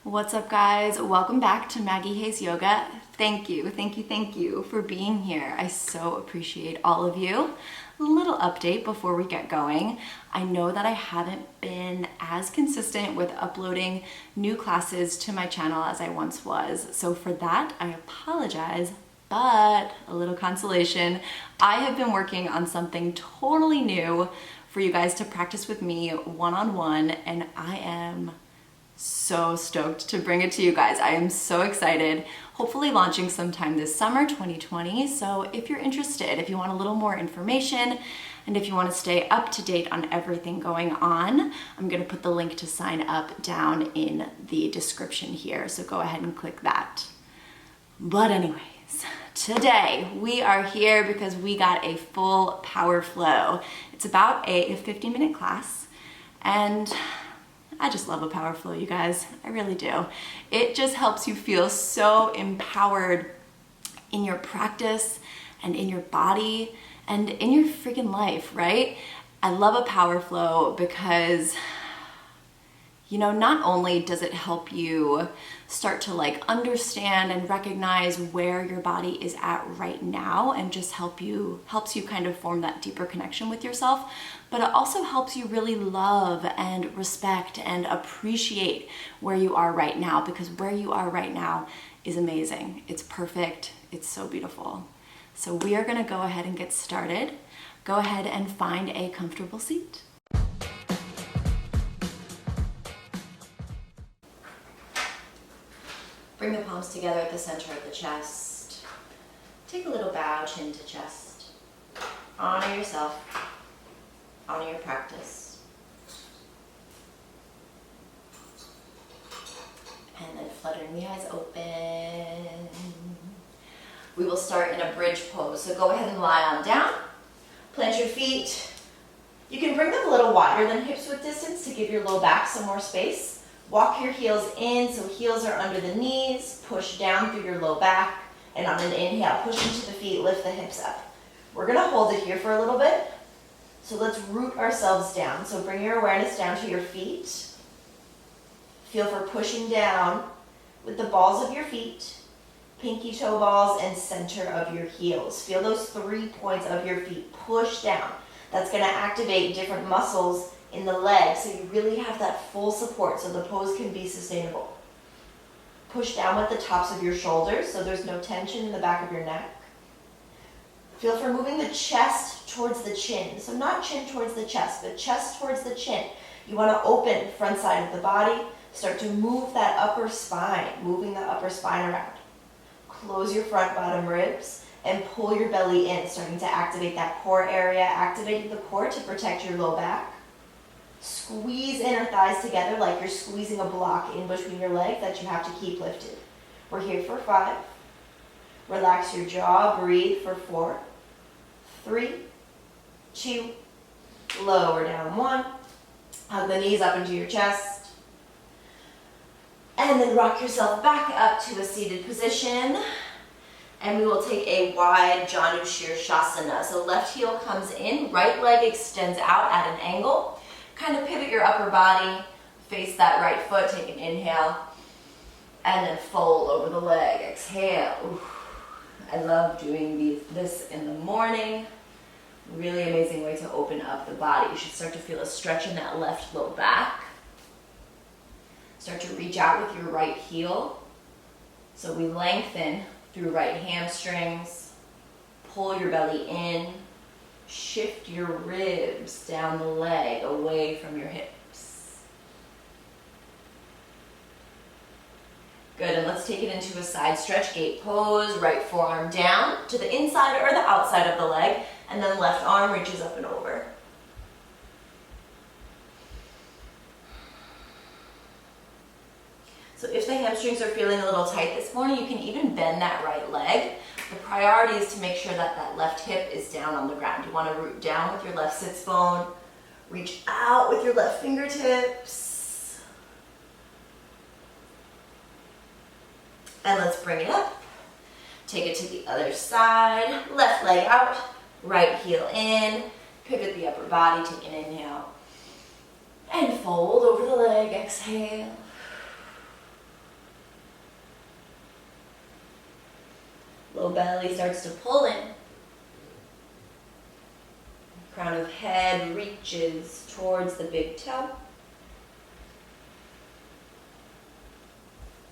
What's up, guys? Welcome back to Maggie Hayes Yoga. Thank you for being here. I so appreciate all of you. A little update before we get going. I know that I haven't been as consistent with uploading new classes to my channel as I once was. So for that, I apologize, but a little consolation. I have been working on something totally new for you guys to practice with me one-on-one, and I am so stoked to bring it to you guys. I am so excited. Hopefully launching sometime this summer 2020. So if you're interested, if you want a little more information, and if you want to stay up to date on everything going on, I'm going to put the link to sign up down in the description here. So go ahead and click that. But anyways, today we are here because we got a full power flow. It's about a 50-minute class, and I just love a power flow, you guys. I really do. It just helps you feel so empowered in your practice and in your body and in your freaking life, right? I love a power flow because, you know, not only does it help you start to understand and recognize where your body is at right now and just helps you kind of form that deeper connection with yourself, but it also helps you really love and respect and appreciate where you are right now, because where you are right now is amazing. It's perfect. It's so beautiful. So we are going to go ahead and get started. Go ahead and find a comfortable seat. Bring the palms together at the center of the chest. Take a little bow, chin to chest. Honor yourself. Honor your practice. And then fluttering the eyes open. We will start in a bridge pose. So go ahead and lie on down. Plant your feet. You can bring them a little wider than hips width distance to give your low back some more space. Walk your heels in, so heels are under the knees. Push down through your low back. And on an inhale, push into the feet, lift the hips up. We're gonna hold it here for a little bit. So let's root ourselves down. So bring your awareness down to your feet. Feel for pushing down with the balls of your feet, pinky toe balls, and center of your heels. Feel those 3 points of your feet push down. That's gonna activate different muscles in the legs, so you really have that full support so the pose can be sustainable. Push down with the tops of your shoulders so there's no tension in the back of your neck. Feel for moving the chest towards the chin. So not chin towards the chest, but chest towards the chin. You want to open front side of the body. Start to move that upper spine, moving the upper spine around. Close your front bottom ribs and pull your belly in, starting to activate that core area, activating the core to protect your low back. Squeeze inner thighs together like you're squeezing a block in between your legs that you have to keep lifted. We're here for 5. Relax your jaw, breathe for 4, 3, 2, lower down 1. Hug the knees up into your chest. And then rock yourself back up to a seated position. And we will take a wide Janu Shirshasana. So left heel comes in, right leg extends out at an angle. Kind of pivot your upper body, face that right foot, take an inhale, and then fold over the leg, exhale. Oof. I love doing this in the morning. Really amazing way to open up the body. You should start to feel a stretch in that left low back. Start to reach out with your right heel. So we lengthen through right hamstrings, pull your belly in. Shift your ribs down the leg away from your hips. Good, and let's take it into a side stretch gate pose. Right forearm down to the inside or the outside of the leg, and then left arm reaches up and over. So if the hamstrings are feeling a little tight this morning, you can even bend that right leg. The priority is to make sure that that left hip is down on the ground. You want to root down with your left sits bone. Reach out with your left fingertips. And let's bring it up. Take it to the other side. Left leg out, right heel in. Pivot the upper body, take an inhale. And fold over the leg, exhale. Low belly starts to pull in. Crown of head reaches towards the big toe.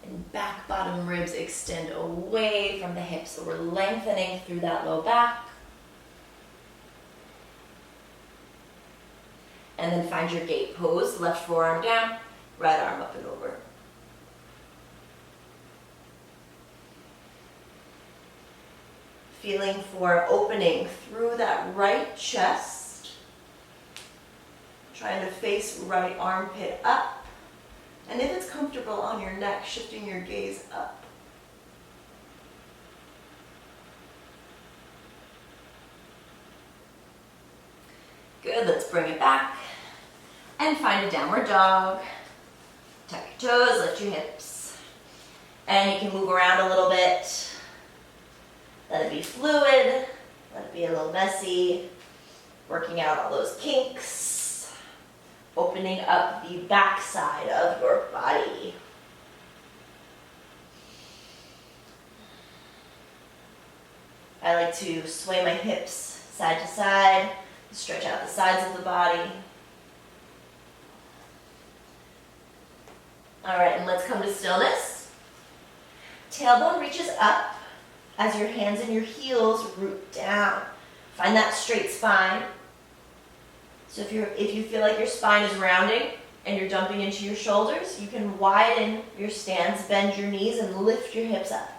And back bottom ribs extend away from the hips. So we're lengthening through that low back. And then find your gate pose. Left forearm down, right arm up and over. Feeling for opening through that right chest. Trying to face right armpit up. And if it's comfortable on your neck, shifting your gaze up. Good, let's bring it back. And find a downward dog. Tuck your toes, lift your hips. And you can move around a little bit. Let it be fluid, let it be a little messy. Working out all those kinks. Opening up the back side of your body. I like to sway my hips side to side, stretch out the sides of the body. All right, and let's come to stillness. Tailbone reaches up as your hands and your heels root down. Find that straight spine. So if you feel like your spine is rounding and you're dumping into your shoulders, you can widen your stance, bend your knees, and lift your hips up.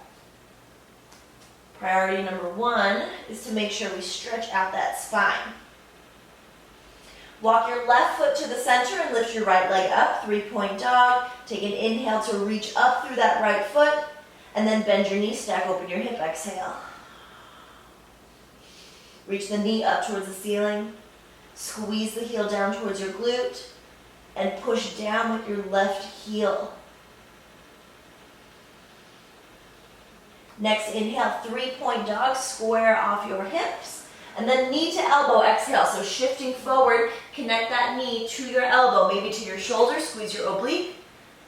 Priority number one is to make sure we stretch out that spine. Walk your left foot to the center and lift your right leg up, 3-point dog. Take an inhale to reach up through that right foot, and then bend your knee, stack open your hip, exhale. Reach the knee up towards the ceiling. Squeeze the heel down towards your glute, and push down with your left heel. Next, inhale, 3-point dog, square off your hips, and then knee to elbow, exhale. So shifting forward, connect that knee to your elbow, maybe to your shoulder, squeeze your oblique.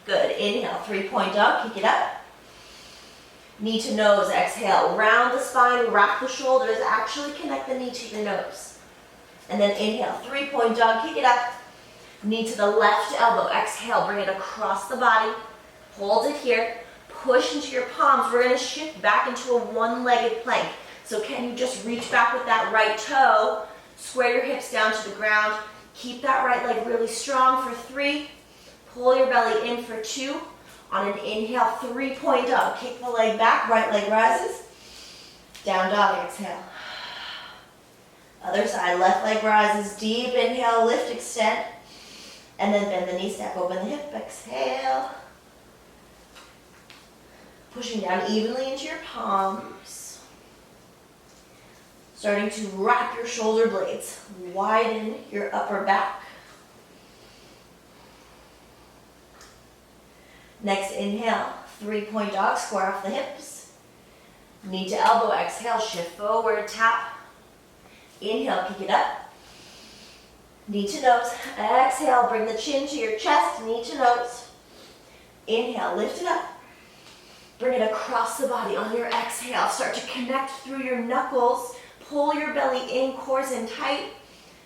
Good, inhale, 3-point dog, kick it up. Knee to nose, exhale, round the spine, wrap the shoulders, actually connect the knee to your nose. And then inhale, 3-point dog, kick it up. Knee to the left elbow, exhale, bring it across the body. Hold it here. Push into your palms. We're going to shift back into a one-legged plank. So can you just reach back with that right toe, square your hips down to the ground, keep that right leg really strong for 3, pull your belly in for 2. On an inhale, 3-point dog, kick the leg back, right leg rises, down dog, exhale. Other side, left leg rises, deep inhale, lift, extend, and then bend the knee, stack open the hip, exhale. Pushing down evenly into your palms. Starting to wrap your shoulder blades. Widen your upper back. Next, inhale, 3-point dog, square off the hips. Knee to elbow, exhale, shift forward, tap. Inhale, kick it up. Knee to nose, exhale, bring the chin to your chest, knee to nose. Inhale, lift it up. Bring it across the body on your exhale. Start to connect through your knuckles. Pull your belly in, cores in tight.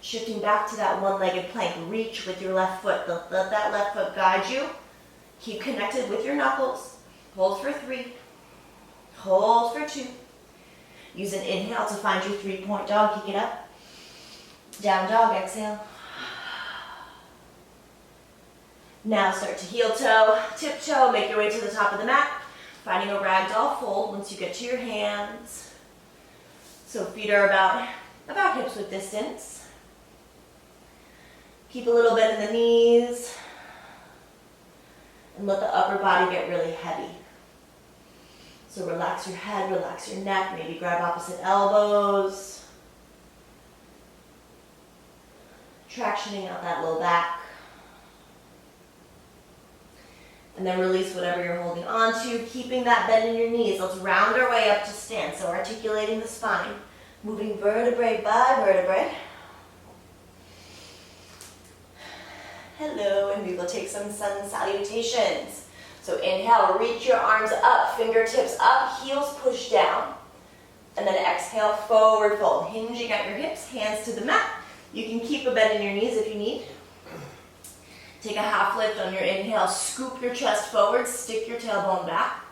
Shifting back to that one-legged plank. Reach with your left foot. Let that left foot guide you. Keep connected with your knuckles. Hold for 3. Hold for 2. Use an inhale to find your 3-point dog. Kick it up. Down dog, exhale. Now start to heel toe, tiptoe, make your way to the top of the mat. Finding a ragdoll fold once you get to your hands. So feet are about hips width distance. Keep a little bend in the knees. And let the upper body get really heavy. So relax your head, relax your neck, maybe grab opposite elbows. Tractioning out that low back. And then release whatever you're holding on to, keeping that bend in your knees. Let's round our way up to stand. So articulating the spine, moving vertebrae by vertebrae. Hello, and we will take some sun salutations. So inhale, reach your arms up, fingertips up, heels push down. And then exhale, forward fold. Hinging at your hips, hands to the mat. You can keep a bend in your knees if you need. Take a half lift on your inhale, scoop your chest forward, stick your tailbone back.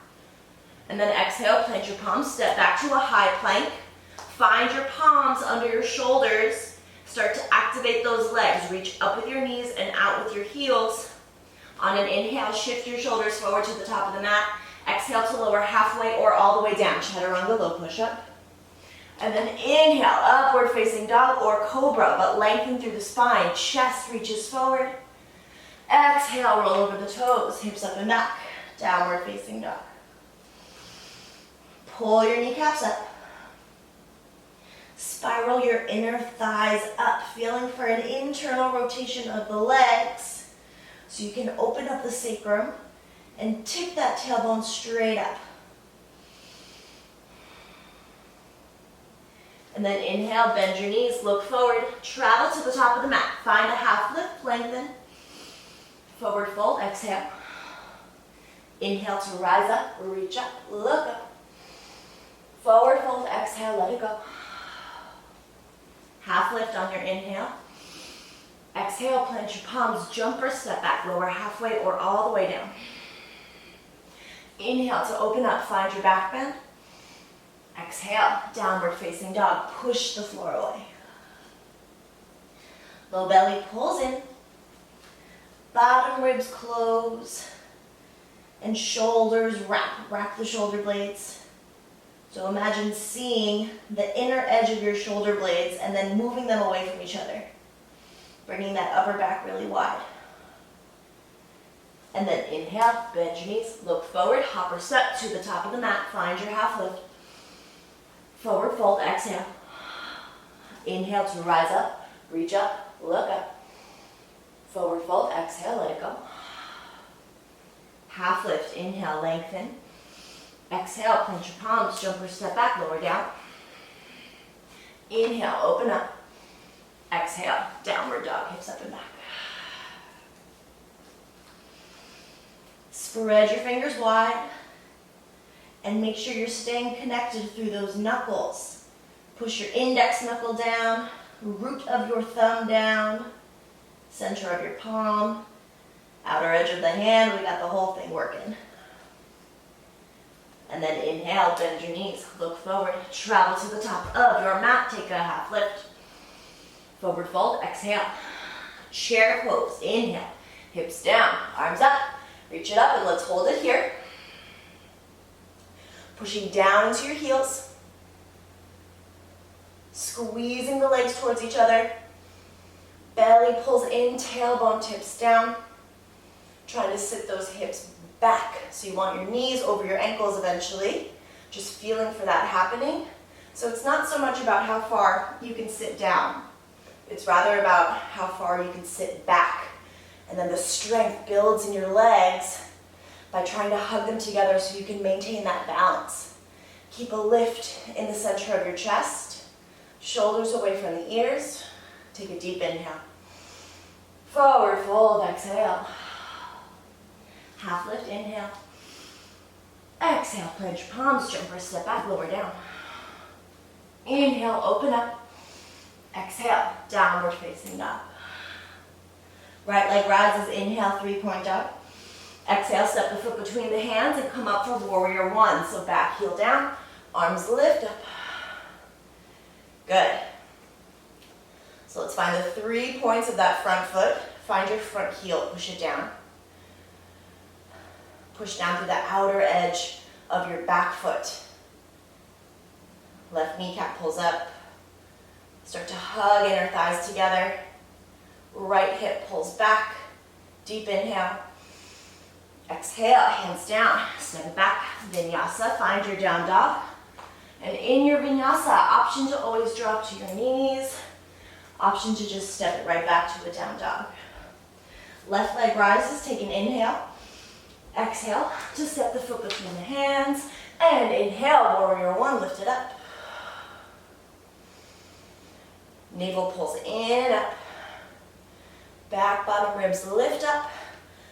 And then exhale, plant your palms, step back to a high plank. Find your palms under your shoulders. Start to activate those legs. Reach up with your knees and out with your heels. On an inhale, shift your shoulders forward to the top of the mat. Exhale to lower halfway or all the way down. Chaturanga, low push-up. And then inhale, upward facing dog or cobra, but lengthen through the spine. Chest reaches forward. Exhale, roll over the toes, hips up and back. Downward facing dog. Pull your kneecaps up. Spiral your inner thighs up, feeling for an internal rotation of the legs. So you can open up the sacrum and tip that tailbone straight up. And then inhale, bend your knees, look forward, travel to the top of the mat. Find a half lift, lengthen. Forward fold, exhale. Inhale to rise up, reach up, look up. Forward fold, exhale, let it go. Half lift on your inhale. Exhale, plant your palms, jump or step back, lower halfway or all the way down. Inhale to open up, find your back bend. Exhale, downward facing dog, push the floor away. Low belly pulls in. Bottom ribs close. And shoulders wrap the shoulder blades. So imagine seeing the inner edge of your shoulder blades and then moving them away from each other. Bringing that upper back really wide. And then inhale, bend your knees, look forward, hop or step to the top of the mat, find your half lift. Forward fold, exhale. Inhale to rise up, reach up, look up. Forward fold, exhale, let it go. Half lift, inhale, lengthen. Exhale, plant your palms, jump or step back, lower down. Inhale, open up. Exhale, downward dog, hips up and back. Spread your fingers wide and make sure you're staying connected through those knuckles. Push your index knuckle down, root of your thumb down, center of your palm, outer edge of the hand. We got the whole thing working. And then inhale, bend your knees, look forward, travel to the top of your mat, take a half lift. Forward fold, exhale. Chair pose, inhale, hips down, arms up, reach it up and let's hold it here. Pushing down into your heels. Squeezing the legs towards each other. Belly pulls in, tailbone tips down. Trying to sit those hips back. So you want your knees over your ankles eventually. Just feeling for that happening. So it's not so much about how far you can sit down. It's rather about how far you can sit back. And then the strength builds in your legs by trying to hug them together so you can maintain that balance. Keep a lift in the center of your chest. Shoulders away from the ears. Take a deep inhale. Forward fold, exhale. Half lift, inhale. Exhale, plant your palms, jump or step back, lower down. Inhale, open up. Exhale, downward facing dog. Right leg rises, inhale, 3-point dog. Exhale, step the foot between the hands and come up for warrior one. So back heel down, arms lift up. Good. So let's find the 3 points of that front foot. Find your front heel, push it down. Push down to the outer edge of your back foot. Left kneecap pulls up. Start to hug inner thighs together. Right hip pulls back. Deep inhale. Exhale, hands down. Step it back. Vinyasa, find your down dog. And in your vinyasa, option to always drop to your knees. Option to just step it right back to a down dog. Left leg rises, take an inhale. Exhale to step the foot between the hands. And inhale, warrior one, lift it up. Navel pulls in, up. Back bottom ribs lift up.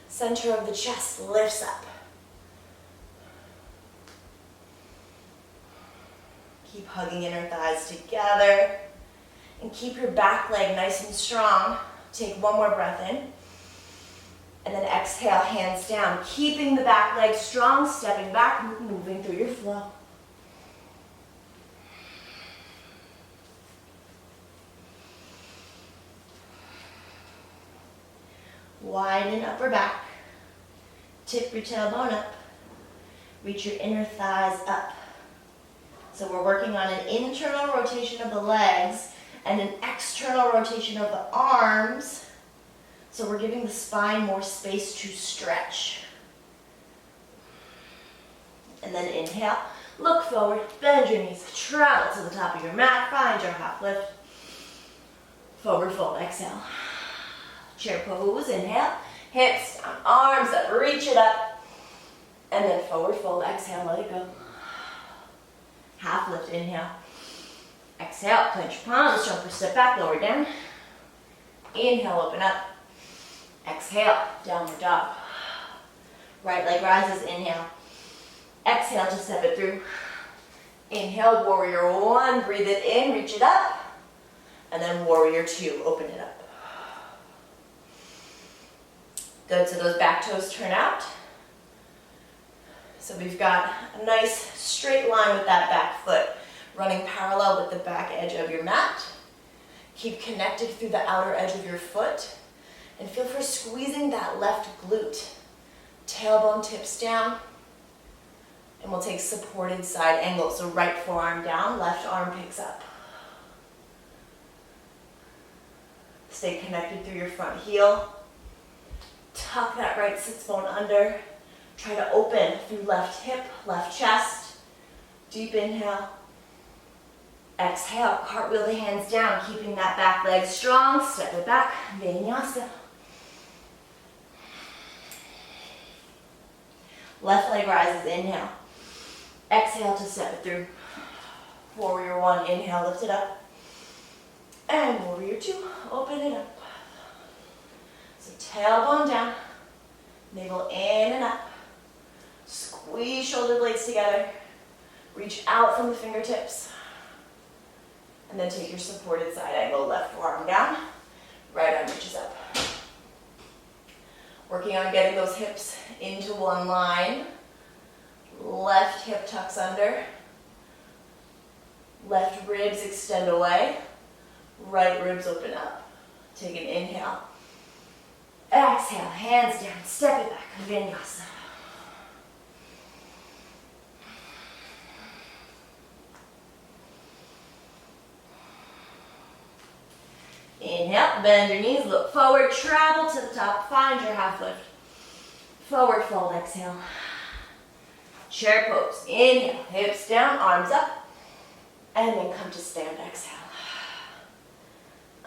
Center of the chest lifts up. Keep hugging inner thighs together. And keep your back leg nice and strong. Take one more breath in. And then exhale, hands down. Keeping the back leg strong, stepping back, moving through your flow. Widen upper back. Tip your tailbone up. Reach your inner thighs up. So we're working on an internal rotation of the legs and an external rotation of the arms. So we're giving the spine more space to stretch. And then inhale, look forward, bend your knees, travel to the top of your mat, find your half lift. Forward fold, exhale. Chair pose, inhale, hips down, arms up, reach it up. And then forward fold, exhale, let it go. Half lift, inhale. Exhale, clench palms, jumper step back, lower down. Inhale, open up. Exhale, downward dog. Right leg rises, inhale. Exhale to step it through. Inhale, warrior one, breathe it in, reach it up. And then warrior two, open it up. Good, so those back toes turn out. So we've got a nice straight line with that back foot, running parallel with the back edge of your mat. Keep connected through the outer edge of your foot. And feel for squeezing that left glute. Tailbone tips down. And we'll take supported side angle. So right forearm down, left arm picks up. Stay connected through your front heel. Tuck that right sits bone under. Try to open through left hip, left chest. Deep inhale. Exhale, cartwheel the hands down, keeping that back leg strong. Step it back, vinyasa. Left leg rises, inhale. Exhale to step it through. Warrior one, inhale, lift it up. And warrior two, open it up. So tailbone down, navel in and up. Squeeze shoulder blades together. Reach out from the fingertips. And then take your supported side angle, left forearm down, right arm reaches up. Working on getting those hips into one line. Left hip tucks under. Left ribs extend away. Right ribs open up. Take an inhale. Exhale, hands down, step it back, vinyasa. Inhale, bend your knees, look forward, travel to the top, find your half lift. Forward fold, exhale. Chair pose, inhale, hips down, arms up, and then come to stand, exhale.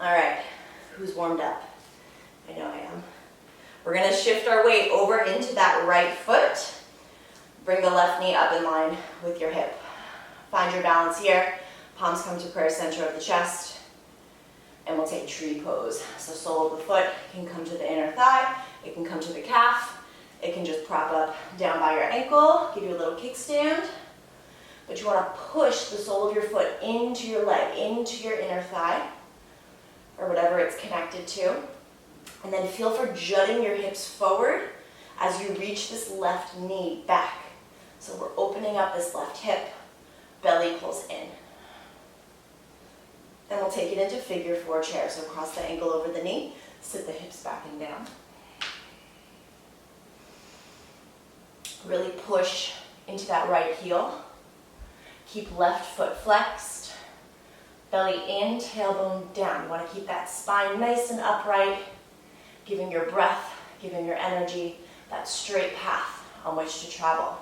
All right, who's warmed up? I know I am. We're gonna shift our weight over into that right foot. Bring the left knee up in line with your hip. Find your balance here. Palms come to prayer center of the chest. And we'll take tree pose. So sole of the foot can come to the inner thigh, it can come to the calf, it can just prop up down by your ankle, give you a little kickstand. But you want to push the sole of your foot into your leg, into your inner thigh, or whatever it's connected to. And then feel for jutting your hips forward as you reach this left knee back. So we're opening up this left hip, belly pulls in. Then we'll take it into figure four chair. So cross the ankle over the knee, sit the hips back and down. Really push into that right heel. Keep left foot flexed. Belly in, tailbone down. You want to keep that spine nice and upright, giving your breath, giving your energy that straight path on which to travel.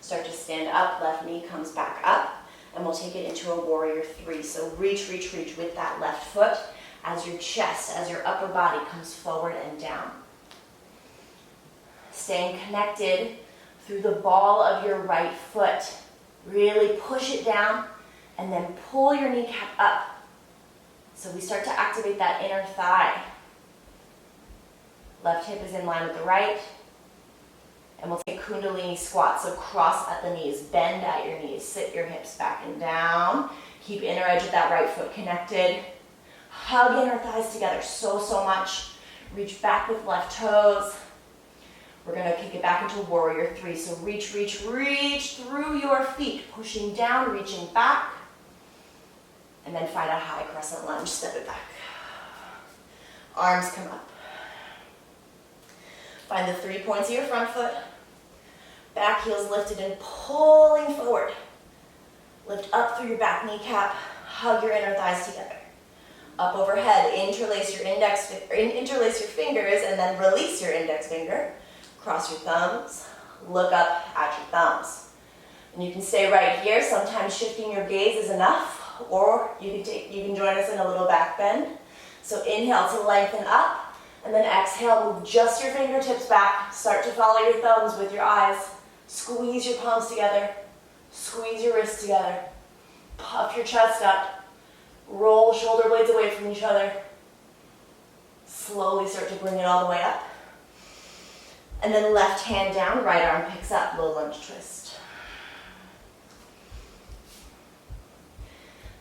Start to stand up, left knee comes back up. And we'll take it into a warrior three. So reach, reach, reach with that left foot as your chest, as your upper body comes forward and down. Staying connected through the ball of your right foot. Really push it down and then pull your kneecap up. So we start to activate that inner thigh. Left hip is in line with the right. And we'll take Kundalini Squat, so cross at the knees, bend at your knees, sit your hips back and down. Keep inner edge of that right foot connected. Hug inner thighs together so much. Reach back with left toes. We're gonna kick it back into warrior three. So reach, reach, reach through your feet, pushing down, reaching back. And then find a high crescent lunge, step it back. Arms come up. Find the 3 points of your front foot. Back heels lifted and pulling forward. Lift up through your back kneecap. Hug your inner thighs together. Up overhead, interlace your fingers and then release your index finger. Cross your thumbs. Look up at your thumbs. And you can stay right here. Sometimes shifting your gaze is enough, or you can join us in a little back bend. So inhale to lengthen up, and then exhale, move just your fingertips back. Start to follow your thumbs with your eyes. Squeeze your palms together. Squeeze your wrists together. Puff your chest up. Roll shoulder blades away from each other. Slowly start to bring it all the way up. And then left hand down, right arm picks up, low lunge twist.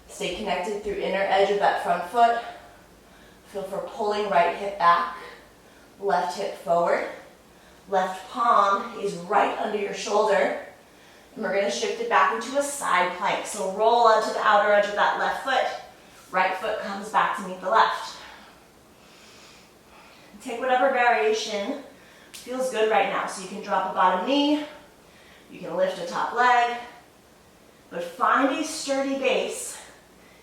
Stay connected through inner edge of that front foot. Feel for pulling right hip back, left hip forward. Left palm is right under your shoulder. And we're gonna shift it back into a side plank. So roll onto the outer edge of that left foot. Right foot comes back to meet the left. Take whatever variation feels good right now. So you can drop a bottom knee, you can lift a top leg, but find a sturdy base.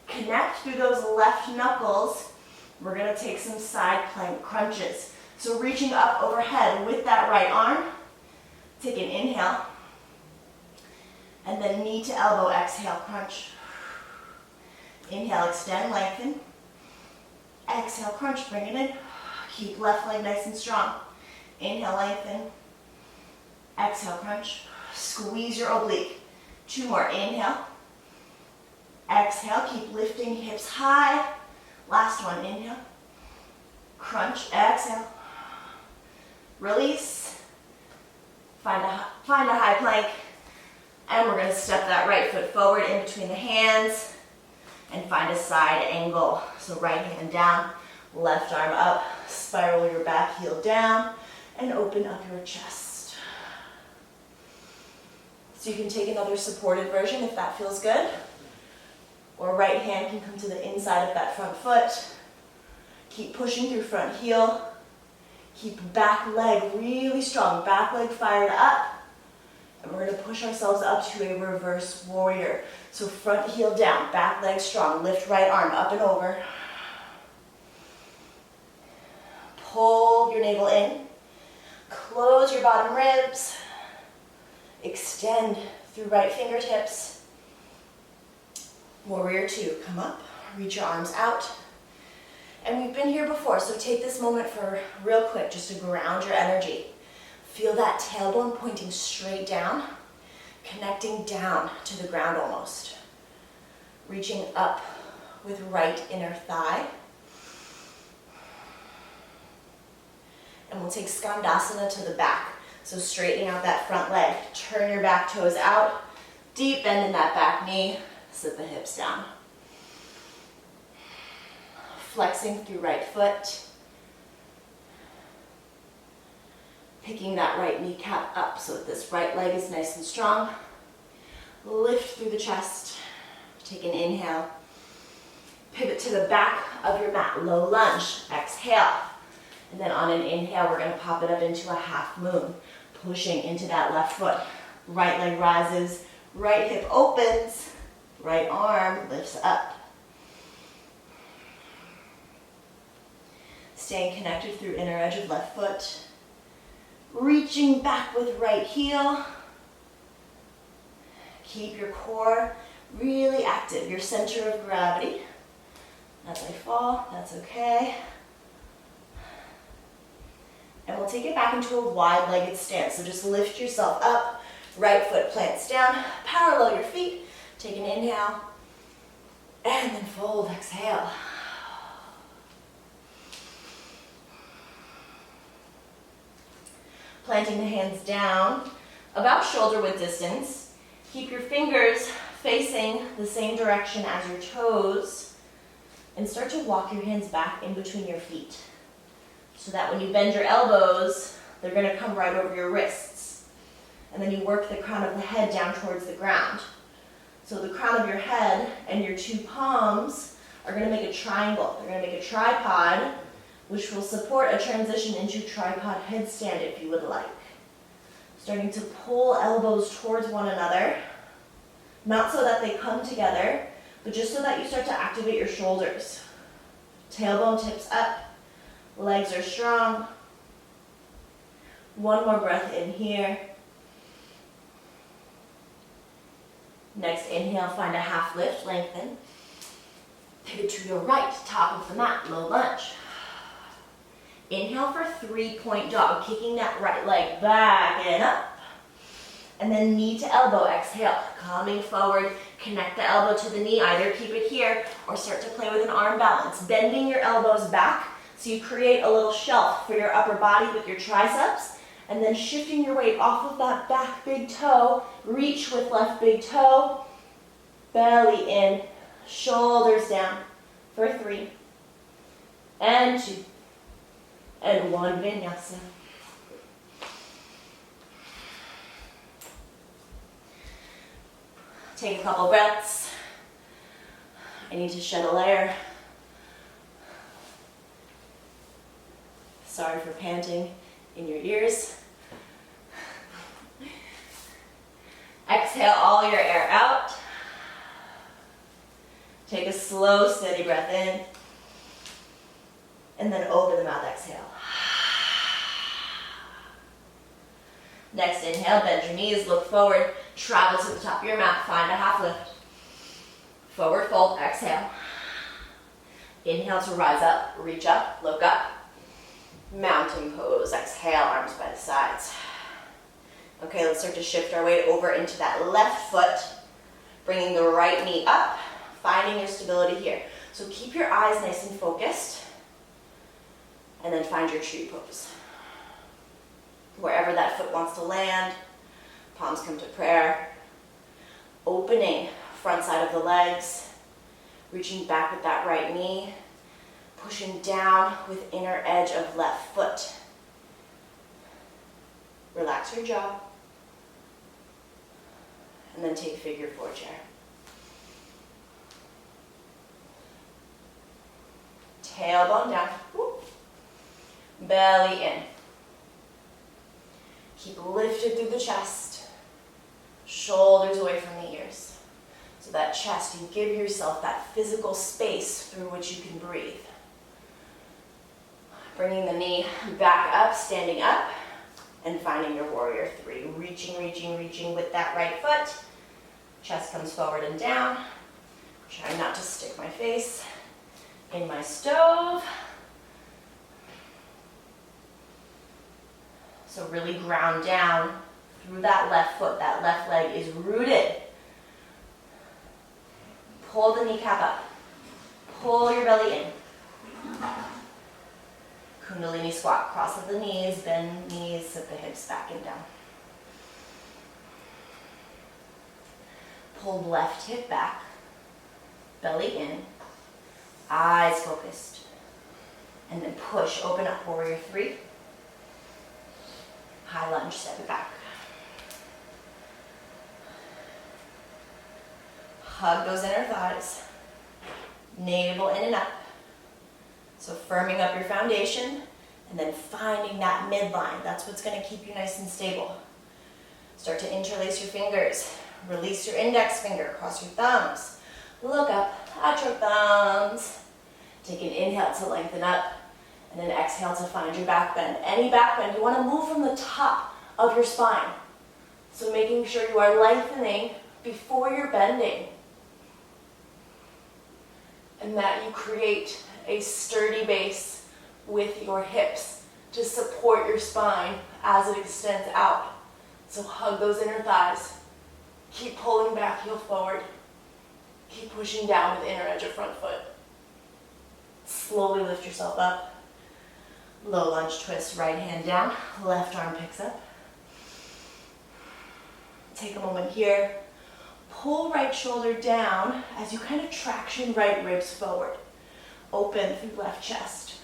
Connect through those left knuckles. We're gonna take some side plank crunches. So reaching up overhead with that right arm, take an inhale, and then knee to elbow, exhale, crunch. Inhale, extend, lengthen. Exhale, crunch, bring it in. Keep left leg nice and strong. Inhale, lengthen. Exhale, crunch. Squeeze your oblique. 2 more, inhale. Exhale, keep lifting hips high. Last one, inhale. Crunch, exhale. Release. Find a high plank. And we're gonna step that right foot forward in between the hands and find a side angle. So right hand down, left arm up, spiral your back heel down, and open up your chest. So you can take another supported version if that feels good. Or right hand can come to the inside of that front foot. Keep pushing through front heel. Keep back leg really strong, back leg fired up. And we're gonna push ourselves up to a reverse warrior. So front heel down, back leg strong, lift right arm up and over. Pull your navel in. Close your bottom ribs. Extend through right fingertips. Warrior two, come up, reach your arms out. And we've been here before, so take this moment for real quick just to ground your energy. Feel that tailbone pointing straight down, connecting down to the ground almost. Reaching up with right inner thigh. And we'll take Skandasana to the back. So straightening out that front leg. Turn your back toes out. Deep bend in that back knee. Sit the hips down. Flexing through right foot. Picking that right kneecap up so that this right leg is nice and strong. Lift through the chest. Take an inhale. Pivot to the back of your mat. Low lunge. Exhale. And then on an inhale, we're going to pop it up into a half moon. Pushing into that left foot. Right leg rises. Right hip opens. Right arm lifts up. Staying connected through inner edge of left foot. Reaching back with right heel. Keep your core really active, your center of gravity. As I fall, that's okay. And we'll take it back into a wide-legged stance. So just lift yourself up, right foot plants down, parallel your feet. Take an inhale, and then fold, exhale. Planting the hands down, about shoulder width distance. Keep your fingers facing the same direction as your toes, and start to walk your hands back in between your feet, so that when you bend your elbows, they're going to come right over your wrists. And then you work the crown of the head down towards the ground. So the crown of your head and your two palms are going to make a triangle. They're going to make a tripod, which will support a transition into tripod headstand if you would like. Starting to pull elbows towards one another, not so that they come together, but just so that you start to activate your shoulders. Tailbone tips up, legs are strong. One more breath in here. Next inhale, find a half lift, lengthen. Pivot to your right, top of the mat, low lunge. Inhale for 3-point dog, kicking that right leg back and up. And then knee to elbow, exhale, coming forward, connect the elbow to the knee, either keep it here or start to play with an arm balance. Bending your elbows back so you create a little shelf for your upper body with your triceps, and then shifting your weight off of that back big toe, reach with left big toe, belly in, shoulders down for 3, and 2, and 1, vinyasa. Take a couple breaths. I need to shed a layer. Sorry for panting in your ears. Exhale all your air out. Take a slow, steady breath in. And then open the mouth, exhale. Next inhale, bend your knees, look forward, travel to the top of your mat, find a half lift. Forward fold, exhale. Inhale to rise up, reach up, look up. Mountain pose, exhale, arms by the sides. Okay, let's start to shift our weight over into that left foot, bringing the right knee up, finding your stability here. So keep your eyes nice and focused, and then find your tree pose. Wherever that foot wants to land, palms come to prayer. Opening front side of the legs, reaching back with that right knee, pushing down with inner edge of left foot. Relax your jaw, and then take figure 4 chair. Tailbone down, whoop. Belly in. Keep lifted through the chest, shoulders away from the ears. So that chest, you give yourself that physical space through which you can breathe. Bringing the knee back up, standing up, and finding your warrior 3. Reaching, reaching, reaching with that right foot. Chest comes forward and down. Trying not to stick my face in my stove. So really ground down through that left foot. That left leg is rooted. Pull the kneecap up. Pull your belly in. Kundalini Squat. Cross of the knees, bend knees, sit the hips back and down. Pull left hip back. Belly in. Eyes focused. And then push, open up, warrior 3. High lunge, step it back. Hug those inner thighs. Navel in and up. So firming up your foundation and then finding that midline. That's what's going to keep you nice and stable. Start to interlace your fingers. Release your index finger, cross your thumbs. Look up, at your thumbs. Take an inhale to lengthen up. And then exhale to find your back bend. Any back bend, you want to move from the top of your spine. So making sure you are lengthening before you're bending. And that you create a sturdy base with your hips to support your spine as it extends out. So hug those inner thighs. Keep pulling back, heel forward. Keep pushing down with inner edge of front foot. Slowly lift yourself up. Low lunge twist, right hand down, left arm picks up. Take a moment here. Pull right shoulder down as you kind of traction right ribs forward. Open through left chest.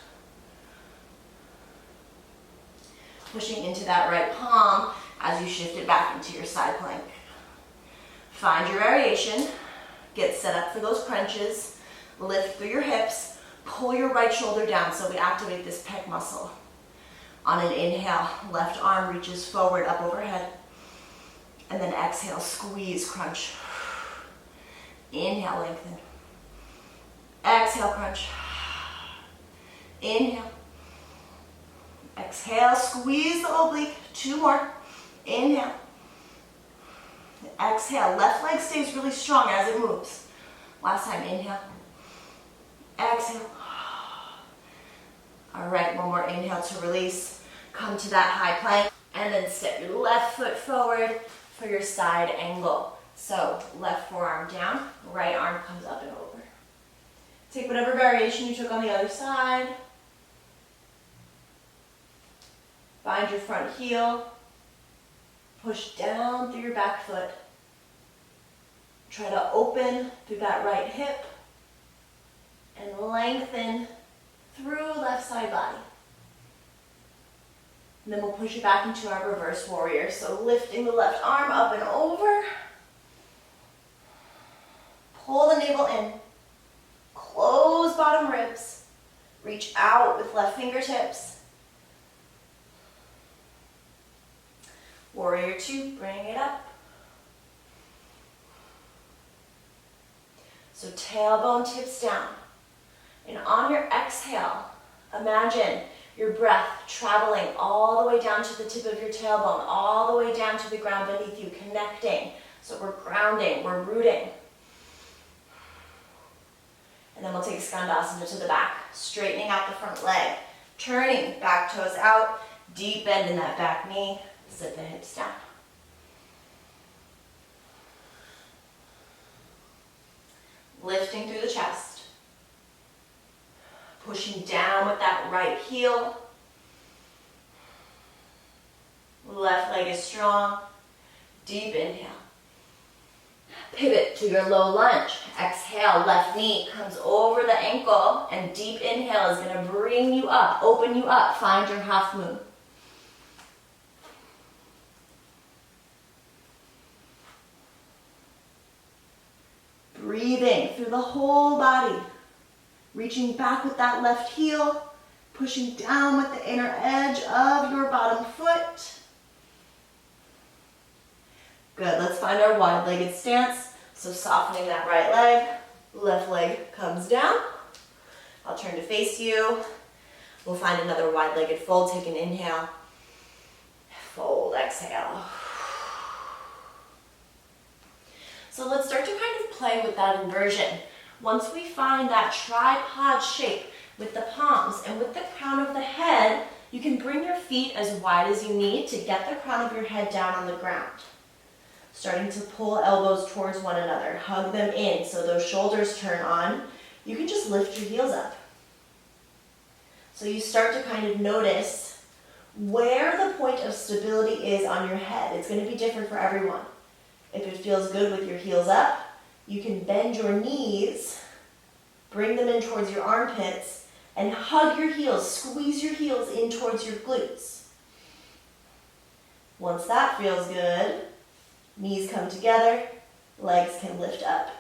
Pushing into that right palm as you shift it back into your side plank. Find your variation. Get set up for those crunches. Lift through your hips. Pull your right shoulder down so we activate this pec muscle. On an inhale, left arm reaches forward, up overhead. And then exhale, squeeze, crunch. Inhale, lengthen. Exhale, crunch. Inhale. Exhale, squeeze the oblique. 2 more. Inhale. Exhale, left leg stays really strong as it moves. Last time, inhale. Exhale. All right, one more inhale to release. Come to that high plank and then step your left foot forward for your side angle. So left forearm down, right arm comes up and over. Take whatever variation you took on the other side. Find your front heel. Push down through your back foot. Try to open through that right hip and lengthen through left side body. And then we'll push it back into our reverse warrior. So lifting the left arm up and over. Pull the navel in. Close bottom ribs. Reach out with left fingertips. Warrior 2, bring it up. So tailbone tips down. And on your exhale, imagine your breath traveling all the way down to the tip of your tailbone, all the way down to the ground beneath you, connecting. So we're grounding, we're rooting. And then we'll take Skandasana to the back, straightening out the front leg, turning back toes out, deep bend in that back knee, sit the hips down. Lifting through the chest. Pushing down with that right heel. Left leg is strong. Deep inhale. Pivot to your low lunge. Exhale, left knee comes over the ankle, and deep inhale is going to bring you up, open you up. Find your half moon. Breathing through the whole body. Reaching back with that left heel, pushing down with the inner edge of your bottom foot. Good, let's find our wide-legged stance. So softening that right leg, left leg comes down. I'll turn to face you. We'll find another wide-legged fold. Take an inhale. Fold, exhale. So let's start to kind of play with that inversion. Once we find that tripod shape with the palms and with the crown of the head, you can bring your feet as wide as you need to get the crown of your head down on the ground. Starting to pull elbows towards one another, hug them in so those shoulders turn on. You can just lift your heels up. So you start to kind of notice where the point of stability is on your head. It's going to be different for everyone. If it feels good with your heels up, you can bend your knees, bring them in towards your armpits, and hug your heels, squeeze your heels in towards your glutes. Once that feels good, knees come together, legs can lift up.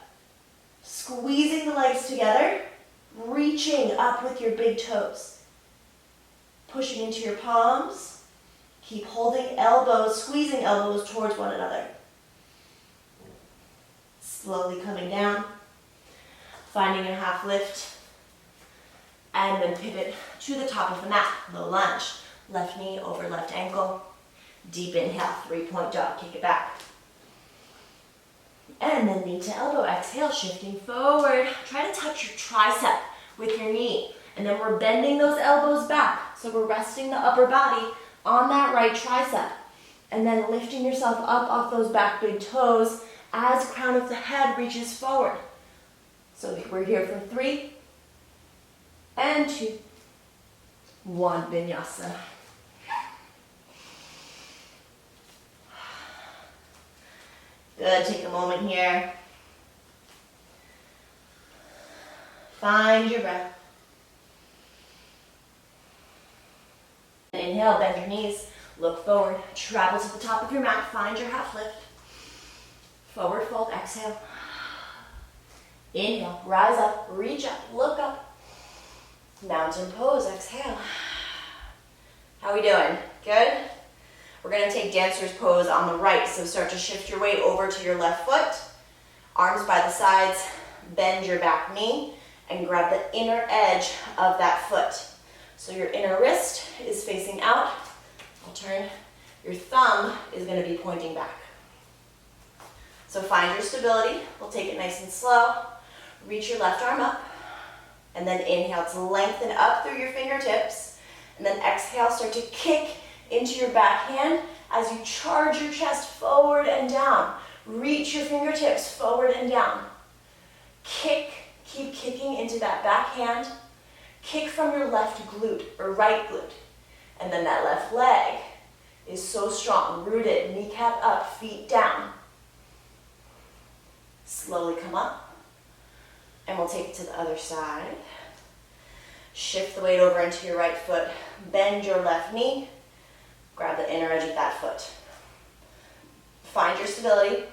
Squeezing the legs together, reaching up with your big toes. Pushing into your palms, keep holding elbows, squeezing elbows towards one another. Slowly coming down, finding a half lift, and then pivot to the top of the mat. Low lunge, left knee over left ankle. Deep inhale, 3-point dog, kick it back. And then knee to elbow, exhale, shifting forward. Try to touch your tricep with your knee. And then we're bending those elbows back. So we're resting the upper body on that right tricep. And then lifting yourself up off those back big toes as crown of the head reaches forward. So we're here for 3, and 2, 1 vinyasa. Good, take a moment here. Find your breath. Inhale, bend your knees, look forward, travel to the top of your mat, find your half lift. Forward fold, exhale. Inhale, rise up, reach up, look up. Mountain pose, exhale. How are we doing? Good? We're gonna take dancer's pose on the right, so start to shift your weight over to your left foot. Arms by the sides, bend your back knee, and grab the inner edge of that foot. So your inner wrist is facing out. I'll turn. Your thumb is gonna be pointing back. So find your stability. We'll take it nice and slow. Reach your left arm up. And then inhale to lengthen up through your fingertips. And then exhale, start to kick into your back hand as you charge your chest forward and down. Reach your fingertips forward and down. Kick, keep kicking into that back hand. Kick from your left glute or right glute. And then that left leg is so strong, rooted, kneecap up, feet down. Slowly come up. And we'll take it to the other side. Shift the weight over into your right foot. Bend your left knee. Grab the inner edge of that foot. Find your stability.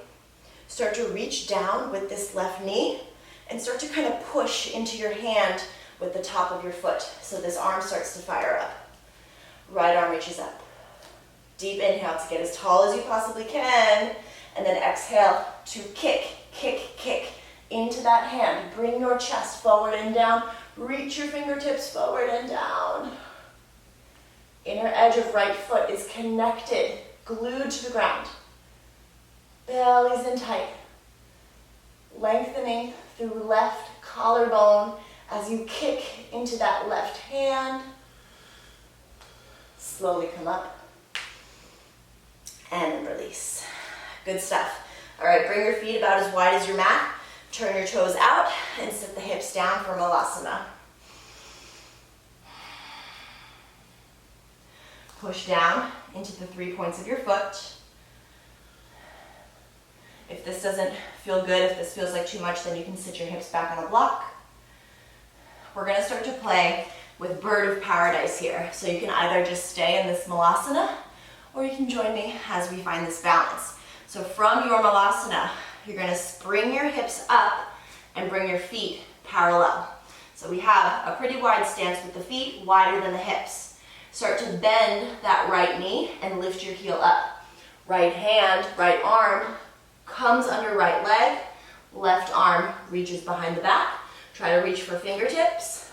Start to reach down with this left knee and start to kind of push into your hand with the top of your foot. So this arm starts to fire up. Right arm reaches up. Deep inhale to get as tall as you possibly can. And then exhale to kick, kick, kick into that hand. Bring your chest forward and down. Reach your fingertips forward and down. Inner edge of right foot is connected, glued to the ground. Belly's in tight. Lengthening through left collarbone as you kick into that left hand. Slowly come up. And then release. Good stuff. All right, bring your feet about as wide as your mat. Turn your toes out and sit the hips down for Malasana. Push down into the 3 points of your foot. If this doesn't feel good, if this feels like too much, then you can sit your hips back on a block. We're gonna start to play with Bird of Paradise here. So you can either just stay in this Malasana, or you can join me as we find this balance. So from your Malasana, you're gonna spring your hips up and bring your feet parallel. So we have a pretty wide stance with the feet, wider than the hips. Start to bend that right knee and lift your heel up. Right hand, right arm comes under right leg. Left arm reaches behind the back. Try to reach for fingertips.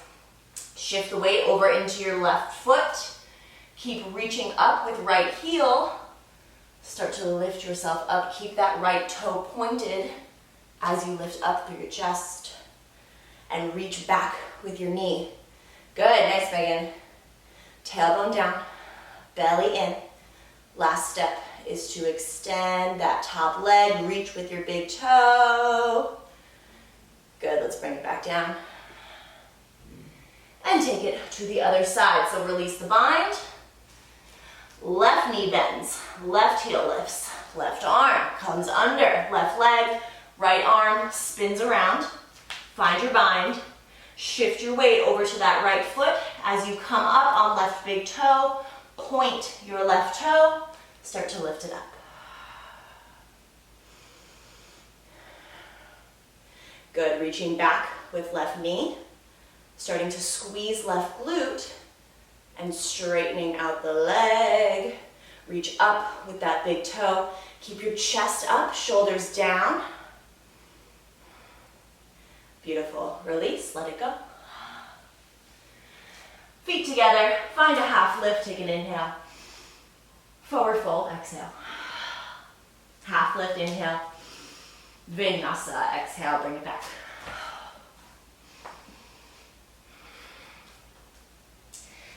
Shift the weight over into your left foot. Keep reaching up with right heel. Start to lift yourself up. Keep that right toe pointed as you lift up through your chest. And reach back with your knee. Good, nice, Megan. Tailbone down, belly in. Last step is to extend that top leg, reach with your big toe. Good, let's bring it back down. And take it to the other side. So release the bind. Left knee bends, left heel lifts, left arm comes under, left leg, right arm spins around. Find your bind. Shift your weight over to that right foot. As you come up on left big toe, point your left toe, start to lift it up. Good, reaching back with left knee, starting to squeeze left glute and straightening out the leg. Reach up with that big toe. Keep your chest up, shoulders down. Beautiful. Release, let it go. Feet together, find a half lift, take an inhale. Forward fold, exhale. Half lift, inhale. Vinyasa, exhale, bring it back.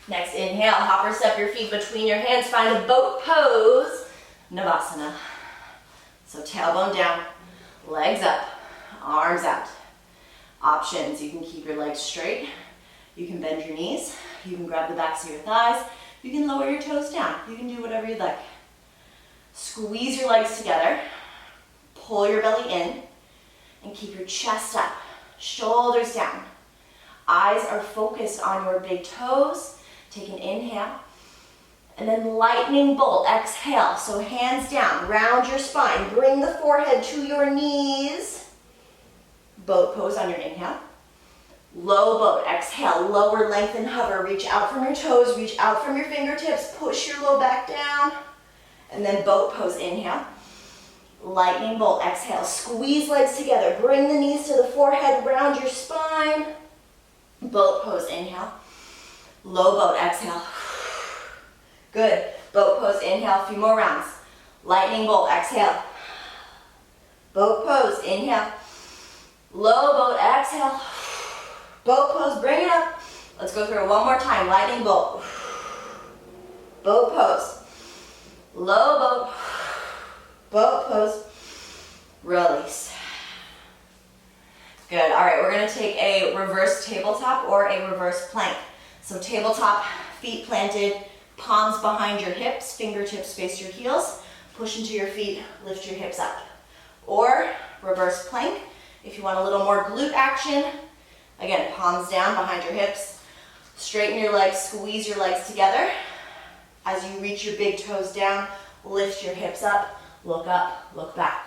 Next inhale, hopper step your feet between your hands, find a boat pose, Navasana. So tailbone down, legs up, arms out. Options, you can keep your legs straight, you can bend your knees, You can grab the backs of your thighs. You can lower your toes down. You can do whatever you'd like. Squeeze your legs together. Pull your belly in. And keep your chest up. Shoulders down. Eyes are focused on your big toes. Take an inhale. And then lightning bolt, exhale. So hands down, round your spine. Bring the forehead to your knees. Boat pose on your inhale. Low boat, exhale, lower, lengthen, hover. Reach out from your toes, reach out from your fingertips. Push your low back down. And then boat pose, inhale. Lightning bolt, exhale. Squeeze legs together. Bring the knees to the forehead, round your spine. Boat pose, inhale. Low boat, exhale. Good. Boat pose, inhale. A few more rounds. Lightning bolt, exhale. Boat pose, inhale. Low boat, exhale. Boat pose, bring it up. Let's go through it one more time. Lightning bolt. Boat pose. Low boat. Boat pose. Release. Good. All right, we're going to take a reverse tabletop or a reverse plank. So tabletop, feet planted, palms behind your hips, fingertips face your heels. Push into your feet, lift your hips up. Or reverse plank, if you want a little more glute action. Again, palms down behind your hips. Straighten your legs, squeeze your legs together. As you reach your big toes down, lift your hips up, look back.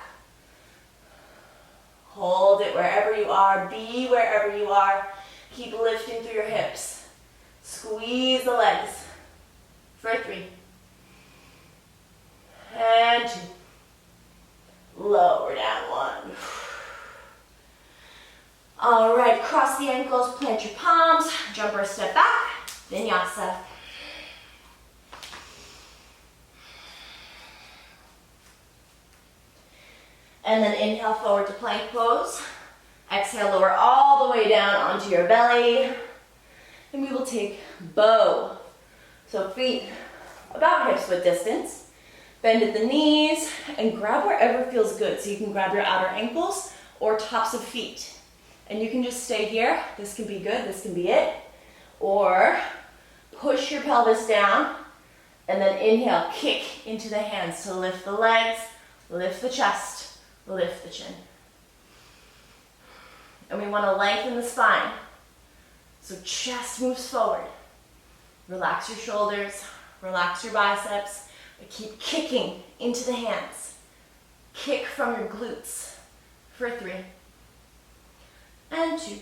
Hold it wherever you are, be wherever you are. Keep lifting through your hips. Squeeze the legs for 3. And 2. Lower down 1. All right, cross the ankles, plant your palms, jump or step back, vinyasa. And then inhale forward to plank pose. Exhale, lower all the way down onto your belly. And we will take bow. So feet about hips width distance. Bend at the knees and grab wherever feels good. So you can grab your outer ankles or tops of feet. And you can just stay here. This can be good, this can be it. Or push your pelvis down and then inhale, kick into the hands to lift the legs, lift the chest, lift the chin. And we want to lengthen the spine. So chest moves forward. Relax your shoulders, relax your biceps, but keep kicking into the hands. Kick from your glutes for 3. And 2.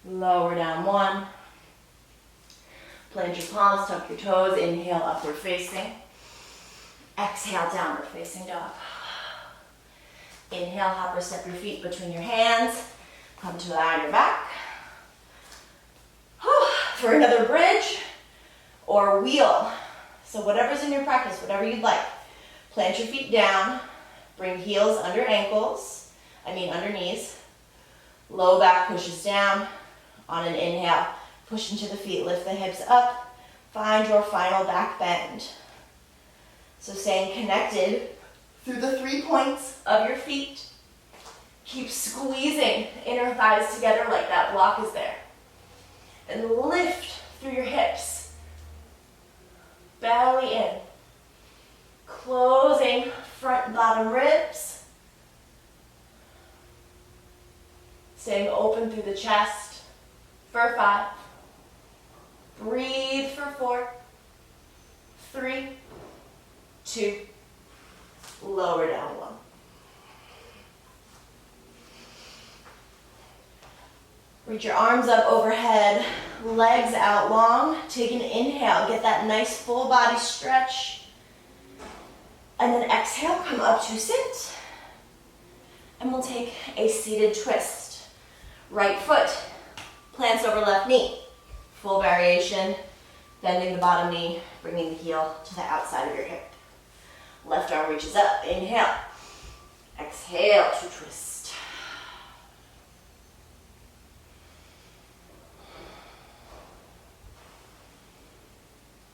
Lower down 1. Plant your palms, tuck your toes, inhale, upward facing. Exhale, downward facing dog. Inhale, hop or step your feet between your hands. Come to lie on your back. For another bridge or wheel. So whatever's in your practice, whatever you'd like. Plant your feet down. Bring heels under under knees. Low back pushes down. On an inhale, push into the feet, lift the hips up. Find your final back bend. So staying connected through the 3 points of your feet. Keep squeezing inner thighs together like that block is there. And lift through your hips. Belly in. Closing front and bottom ribs. Staying open through the chest for 5. Breathe for 4. 3, 2, lower down 1. Reach your arms up overhead, legs out long. Take an inhale, get that nice full body stretch. And then exhale, come up to sit. And we'll take a seated twist. Right foot plants over left knee. Full variation, bending the bottom knee, bringing the heel to the outside of your hip. Left arm reaches up, inhale. Exhale to twist.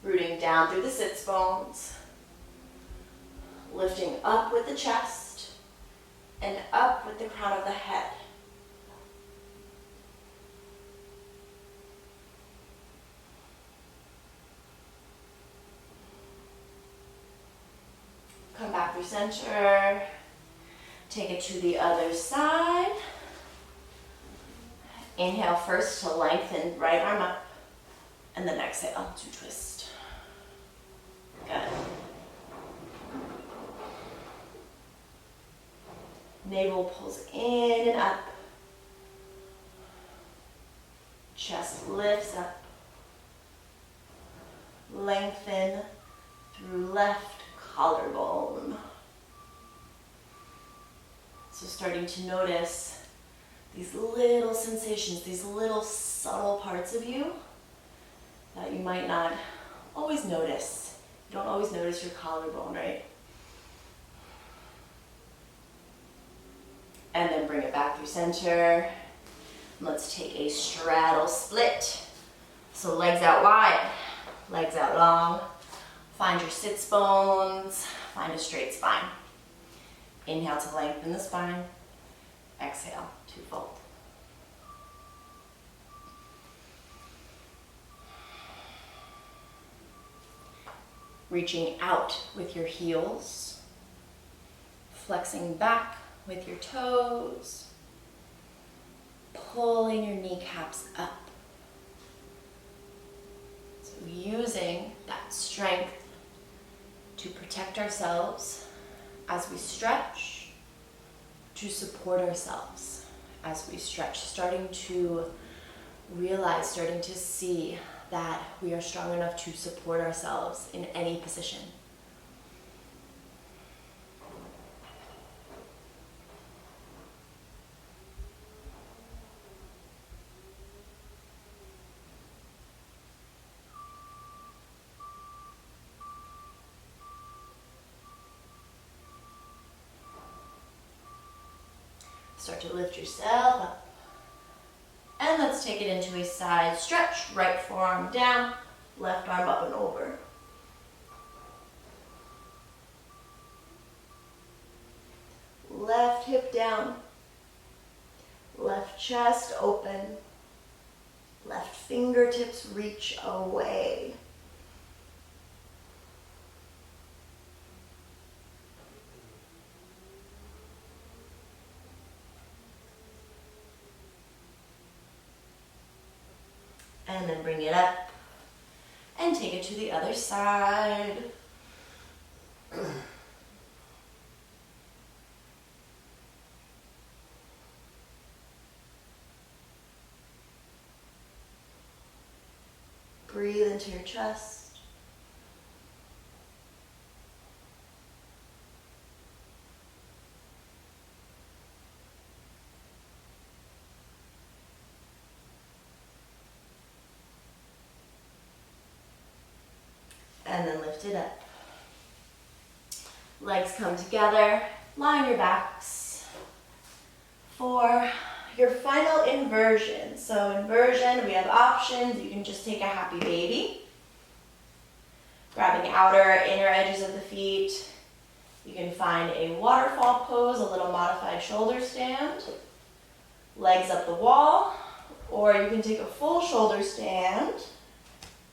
Rooting down through the sits bones. Lifting up with the chest and up with the crown of the head. through center. Take it to the other side. Inhale first to lengthen right arm up, and then exhale to twist. Good. Navel pulls in and up. Chest lifts up. Lengthen through left collarbone. So starting to notice these little sensations, these little subtle parts of you that you might not always notice. You don't always notice your collarbone, right? And then bring it back through center. Let's take a straddle split. So legs out wide, legs out long. Find your sits bones, find a straight spine. Inhale to lengthen the spine. Exhale to fold. Reaching out with your heels. Flexing back with your toes. Pulling your kneecaps up. So using that strength to protect ourselves as we stretch, to support ourselves as we stretch, starting to realize, starting to see that we are strong enough to support ourselves in any position. Start to lift yourself up. And let's take it into a side stretch. Right forearm down, left arm up and over. Left hip down. Left chest open. Left fingertips reach away. And then bring it up and take it to the other side. Breathe into your chest. And then lift it up. Legs come together, line your backs for your final inversion. So inversion, we have options. You can just take a happy baby, grabbing outer, inner edges of the feet. You can find a waterfall pose, a little modified shoulder stand, legs up the wall, or you can take a full shoulder stand,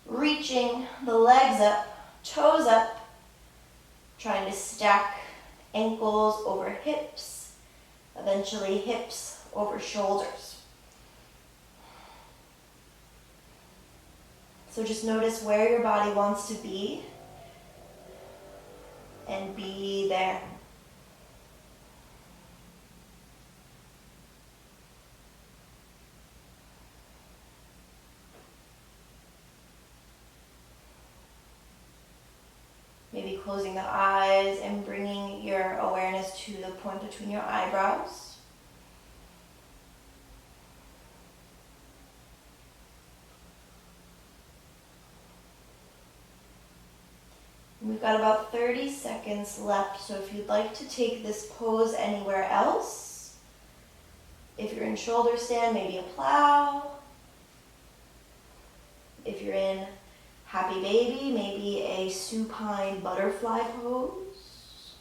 reaching the legs up, toes up, trying to stack ankles over hips, eventually hips over shoulders. So just notice where your body wants to be and be there. Maybe closing the eyes and bringing your awareness to the point between your eyebrows. We've got about 30 seconds left, so if you'd like to take this pose anywhere else, if you're in shoulder stand, maybe a plow. If you're in happy baby, maybe a supine butterfly pose.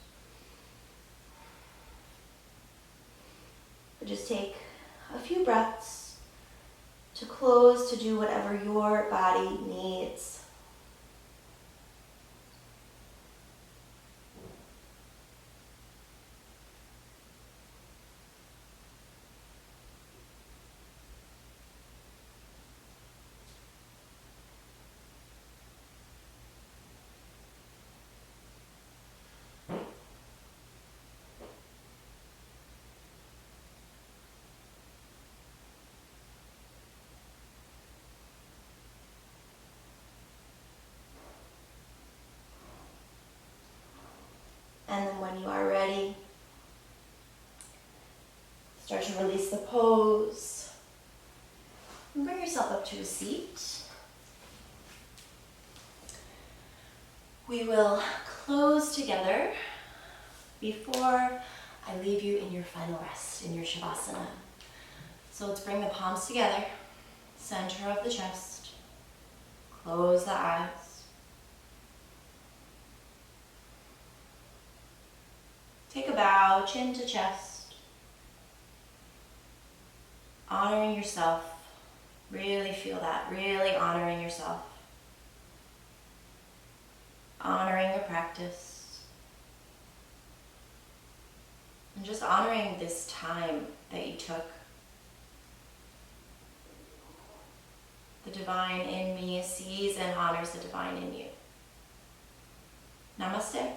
But just take a few breaths to close, to do whatever your body needs. when you are ready, start to release the pose. And bring yourself up to a seat. We will close together before I leave you in your final rest, in your Shavasana. So let's bring the palms together, center of the chest, close the eyes. Take a bow, chin to chest, honoring yourself. Really feel that, really honoring yourself. Honoring your practice. And just honoring this time that you took. The divine in me sees and honors the divine in you. Namaste.